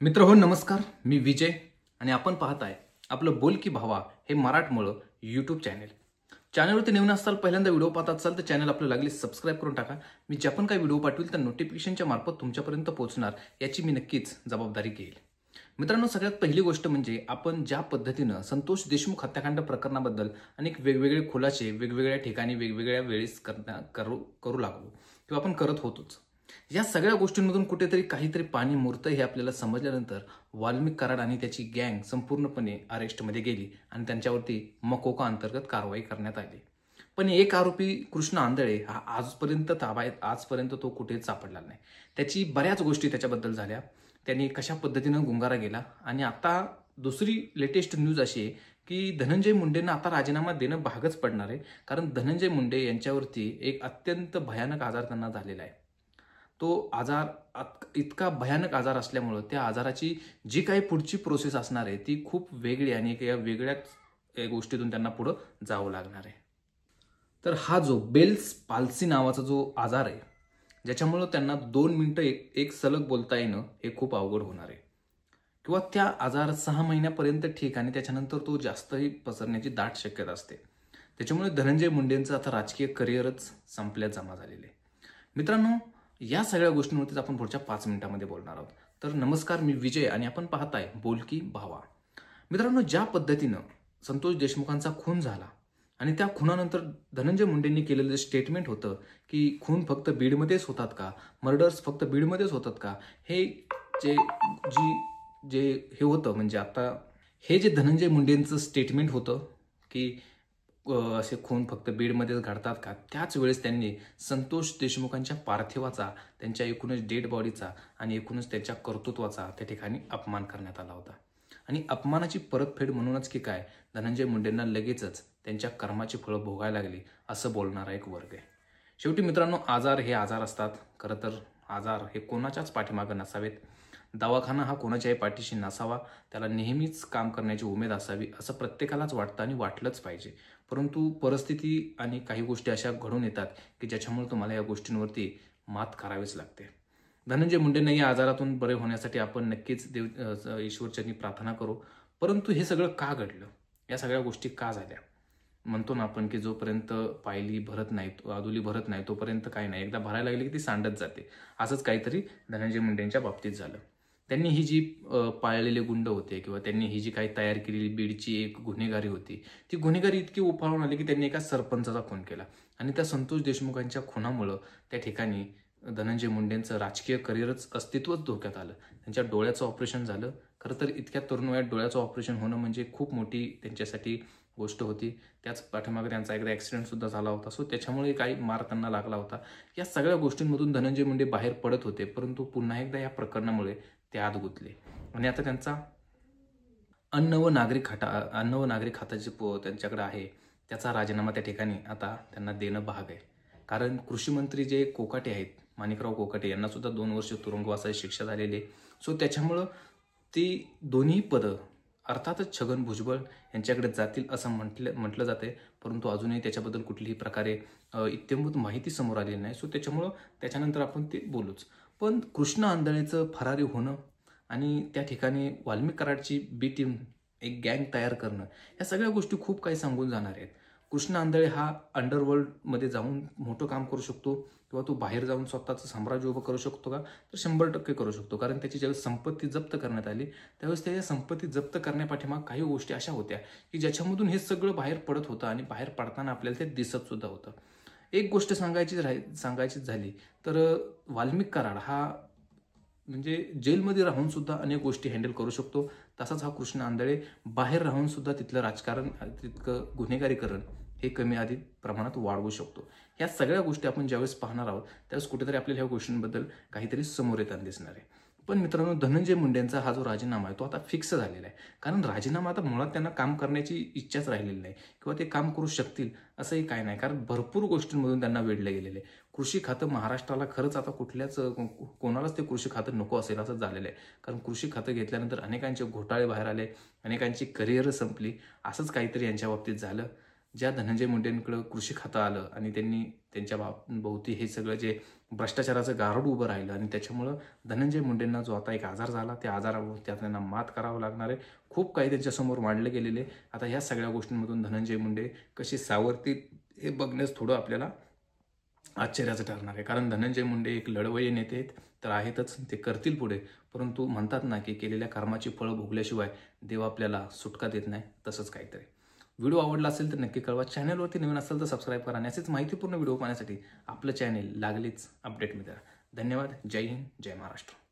मित्रहो नमस्कार, मी विजय आणि आपण पाहताय आपलं बोल की भावा हे मराठमोळं यूट्यूब चॅनलवरती नवीन असाल, पहिल्यांदा व्हिडिओ पाहत असाल तर चॅनल आपलं लागली सबस्क्राईब करून टाका। मी ज्या पण काही व्हिडिओ पाठवेल त्या नोटिफिकेशनच्या मार्फत तुमच्यापर्यंत पोहोचणार याची मी नक्कीच जबाबदारी घेईल। मित्रांनो, सगळ्यात पहिली गोष्ट म्हणजे आपण ज्या पद्धतीनं संतोष देशमुख हत्याकांड प्रकरणाबद्दल अनेक वेगवेगळे खुलासे वेगवेगळ्या ठिकाणी वेगवेगळ्या वेळेस करू लागलो किंवा आपण करत होतोच। या सगळ्या गोष्टींमधून कुठेतरी काहीतरी पाणी मुरतं हे आपल्याला समजल्यानंतर वाल्मिक कराड आणि त्याची गँग संपूर्णपणे अरेस्टमध्ये गेली आणि त्यांच्यावरती मकोका अंतर्गत कारवाई करण्यात आली। पण एक आरोपी कृष्ण आंधळे हा आजपर्यंत तो कुठेच सापडला नाही। त्याची बऱ्याच गोष्टी त्याच्याबद्दल झाल्या, त्यांनी कशा पद्धतीनं गुंगारा गेला आणि आता दुसरी लेटेस्ट न्यूज अशी आहे की धनंजय मुंडेंना आता राजीनामा देणं भागच पडणार आहे, कारण धनंजय मुंडे यांच्यावरती एक अत्यंत भयानक आजार त्यांना झालेला आहे। तो आजार इतका भयानक आजार असल्यामुळे त्या आजाराची जी काही पुढची प्रोसेस असणार आहे ती खूप वेगळी आणि एका वेगळ्याच गोष्टीतून त्यांना पुढे जावं लागणार आहे। तर हा जो बेल्स पाल्सी नावाचा जो आजार आहे, ज्याच्यामुळे त्यांना 2 मिनिटं एक सलग बोलता येणं हे खूप अवघड होणार आहे, किंवा त्या आजार 6 महिन्यापर्यंत ठीक आणि त्याच्यानंतर तो जास्तही पसरण्याची दाट शक्यता असते। त्याच्यामुळे धनंजय मुंडेंचं आता राजकीय करिअरच संपल्यात जमा झालेले। मित्रांनो, या सगळ्या गोष्टींवरतीच आपण पुढच्या 5 मिनिटांमध्ये बोलणार आहोत। तर नमस्कार, मी विजय आणि आपण पाहताय बोल की भावा। मित्रांनो, ज्या पद्धतीनं संतोष देशमुखांचा खून झाला आणि त्या खुनानंतर धनंजय मुंडेंनी केलेलं स्टेटमेंट होतं की खून फक्त बीडमध्येच होतात का, मर्डर्स फक्त बीडमध्येच होतात का, हे जे हे होतं म्हणजे आता हे जे धनंजय मुंडेंचं स्टेटमेंट होतं की असे खून फक्त बीडमध्येच घडतात का, त्याच वेळेस त्यांनी संतोष देशमुखांच्या पार्थिवाचा, त्यांच्या एकूणच डेड बॉडीचा आणि एकूणच त्यांच्या कर्तृत्वाचा त्या ठिकाणी अपमान करण्यात आला होता। आणि अपमानाची परतफेड म्हणूनच की काय, धनंजय मुंडेंना लगेचच त्यांच्या कर्माची फळं भोगायला लागली असं बोलणारा एक वर्ग आहे। शेवटी मित्रांनो, आजार हे आजार असतात। खरं तर आजार हे कोणाच्याच पाठीमागं नसावेत, दवाखाना हा कोणाच्याही पाठीशी नसावा, त्याला नेहमीच काम करण्याची उमेद असावी असं प्रत्येकालाच वाटतं आणि वाटलंच पाहिजे। परंतु परिस्थिती आणि काही गोष्टी अशा घडून येतात की ज्याच्यामुळे तुम्हाला या गोष्टींवरती मात करावीच लागते। धनंजय मुंडेंना या आजारातून बरे होण्यासाठी आपण नक्कीच ईश्वरचरणी प्रार्थना करू। परंतु हे सगळं का घडलं, या सगळ्या गोष्टी का झाल्या? म्हणतो ना आपण की जोपर्यंत पायली भरत नाही, आदुली भरत नाही तोपर्यंत काही नाही, एकदा भरायला लागली की ती सांडत जाते। असंच काहीतरी धनंजय मुंडेंच्या बाबतीत झालं। त्यांनी ही जी पाळलेले गुंड होते किंवा त्यांनी ही जी काही तयार केलेली बीडची एक गुन्हेगारी होती, ती गुन्हेगारी इतकी उफाळून आली की त्यांनी एका सरपंचाचा खून केला आणि त्या संतोष देशमुखांच्या खुनामुळं त्या ठिकाणी धनंजय मुंडेंचं राजकीय करिअरच अस्तित्वच धोक्यात आलं। त्यांच्या डोळ्याचं ऑपरेशन झालं। खरं तर इतक्या तरुण वयात डोळ्याचं ऑपरेशन होणं म्हणजे खूप मोठी त्यांच्यासाठी गोष्ट होती। त्याच पाठीमागे त्यांचा एकदा ॲक्सिडेंट सुद्धा झाला होता, सो त्याच्यामुळे काही मार त्यांना लागला होता। या सगळ्या गोष्टींमधून धनंजय मुंडे बाहेर पडत होते, परंतु पुन्हा एकदा या प्रकरणामुळे ते आत गुंतले आणि आता त्यांचा अन्न व नागरी खाता जे त्यांच्याकडे आहे त्याचा राजीनामा त्या ठिकाणी आता त्यांना देणं भाग आहे। कारण कृषी मंत्री जे कोकाटे आहेत, माणिकराव कोकाटे, यांना सुद्धा 2 वर्ष तुरुंगवासाची शिक्षा झालेली आहे। सो त्याच्यामुळं ती दोन्ही पदं अर्थातच छगन भुजबळ यांच्याकडे जातील असं म्हटलं जाते, परंतु अजूनही त्याच्याबद्दल कुठलीही प्रकारे इत्यंभूत माहिती समोर आलेली नाही। सो त्याच्यामुळं त्याच्यानंतर आपण ते बोलूच। पण कृष्ण आंधळेचं फरारी होणं आणि त्या ठिकाणी वाल्मिक कराडची बी टीम एक गँग तयार करणं, या सगळ्या गोष्टी खूप काही सांगून जाणार आहेत। कृष्ण आंधळे हा अंडरवर्ल्डमध्ये जाऊन मोठं काम करू शकतो किंवा तो बाहेर जाऊन स्वतःचं साम्राज्य उभं करू शकतो का, तर 100% करू शकतो। कारण त्याची ज्यावेळेस संपत्ती जप्त करण्यात आली त्यावेळेस त्याच्या संपत्ती जप्त करण्यापाठीमाग काही गोष्टी अशा होत्या की ज्याच्यामधून हे सगळं बाहेर पडत होतं आणि बाहेर पडताना आपल्याला ते दिसत सुद्धा होतं। एक गोष्ट सांगायची झाली तर वाल्मिक कराड हा म्हणजे जेलमध्ये राहून सुद्धा अनेक गोष्टी हँडल करू शकतो, तसाच हा कृष्ण आंधळे बाहेर राहून सुद्धा तिथलं राजकारण, तितकं गुन्हेगारीकरण हे कमी अधिक प्रमाणात वाढवू शकतो। या सगळ्या गोष्टी आपण ज्यावेळेस पाहणार आहोत त्यावेळेस कुठेतरी आपल्याला ह्या गोष्टींबद्दल काहीतरी समोर येताना दिसणार आहे। पण मित्रांनो, धनंजय मुंडेंचा हा जो राजीनामा आहे तो आता फिक्स झालेला आहे, कारण राजीनामा आता मुळात त्यांना काम करण्याची इच्छाच राहिलेली नाही किंवा ते काम करू शकतील असंही काय नाही, कारण भरपूर गोष्टींमधून त्यांना वेढले गेलेले आहे। कृषी खातं महाराष्ट्राला खरंच आता कोणालाच ते कृषी खातं नको असेल असं झालेलं आहे, कारण कृषी खातं घेतल्यानंतर अनेकांचे घोटाळे बाहेर आले, अनेकांची करिअर संपली। असंच काहीतरी यांच्या बाबतीत झालं। ज्या धनंजय मुंडेंकडे कृषी खातं आलं आणि त्यांनी त्यांच्या भोवती हे सगळं जे भ्रष्टाचाराचं गारड उभं राहिलं आणि त्याच्यामुळं धनंजय मुंडेंना जो आता एक आजार झाला त्या आजारावर त्यांना मात करावं लागणार आहे. खूप काही त्यांच्यासमोर मांडले गेलेले. आता ह्या सगळ्या गोष्टींमधून धनंजय मुंडे कशी सावरतील हे बघण्यास थोडं आपल्याला आश्चर्याचं ठरणार आहे. कारण धनंजय मुंडे एक लढवय्ये नेते आहेत तर आहेतच, ते करतील पुढे. परंतु म्हणतात ना की केलेल्या कर्माची फळं भोगल्याशिवाय देव आपल्याला सुटका देत नाही, तसंच काहीतरी. व्हिडिओ आवडला असेल तर नक्की कळवा. चॅनलवरती नवीन असेल तर सबस्क्राईब करा आणि असेच माहितीपूर्ण व्हिडिओ पाहण्यासाठी आपलं चॅनेल लागलीच अपडेटमध्ये राहा. धन्यवाद. जय हिंद, जय महाराष्ट्र.